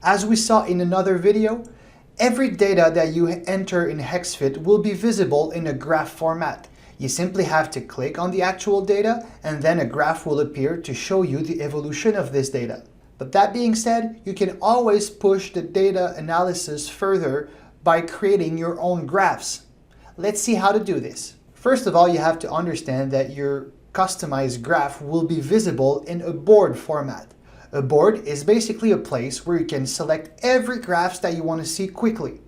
As we saw in another video, every data that you enter in Hexfit will be visible in a graph format. You simply have to click on the actual data and then a graph will appear to show you the evolution of this data. But that being said, you can always push the data analysis further by creating your own graphs. Let's see how to do this. First of all, you have to understand that your customized graph will be visible in a board format. A board is basically a place where you can select every graphs that you want to see quickly.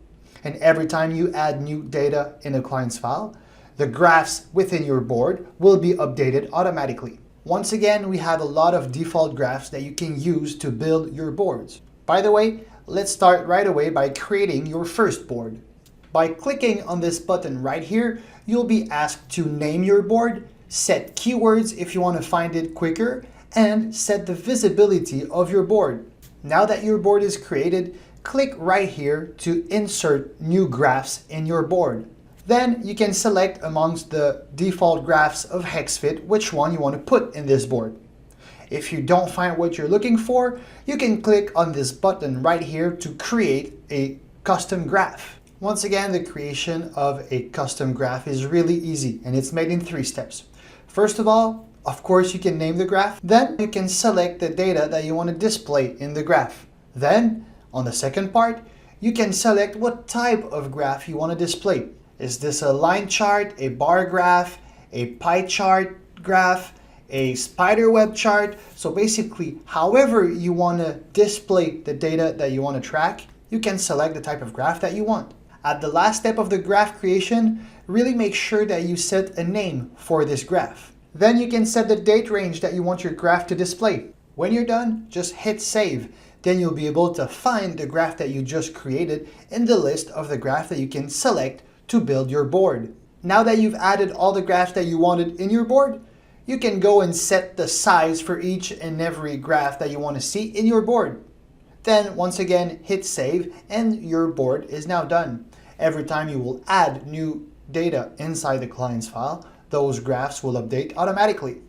And every time you add new data in a client's file, the graphs within your board will be updated automatically. Once again, we have a lot of default graphs that you can use to build your boards. By the way, let's start right away by creating your first board. By clicking on this button right here, you'll be asked to name your board, set keywords if you want to find it quicker, and set the visibility of your board. Now that your board is created, click right here to insert new graphs in your board. Then you can select amongst the default graphs of Hexfit which one you want to put in this board. If you don't find what you're looking for, you can click on this button right here to create a custom graph. Once again, the creation of a custom graph is really easy and it's made in 3 steps. First of all, of course, you can name the graph. Then you can select the data that you want to display in the graph. Then, on the second part, you can select what type of graph you want to display. Is this a line chart, a bar graph, a pie chart graph, a spider web chart? So basically, however you want to display the data that you want to track, you can select the type of graph that you want. At the last step of the graph creation, really make sure that you set a name for this graph. Then you can set the date range that you want your graph to display. When you're done, just hit save. Then you'll be able to find the graph that you just created in the list of the graph that you can select to build your board. Now that you've added all the graphs that you wanted in your board, you can go and set the size for each and every graph that you want to see in your board. Then once again, hit save and your board is now done. Every time you will add new data inside the client's file, those graphs will update automatically.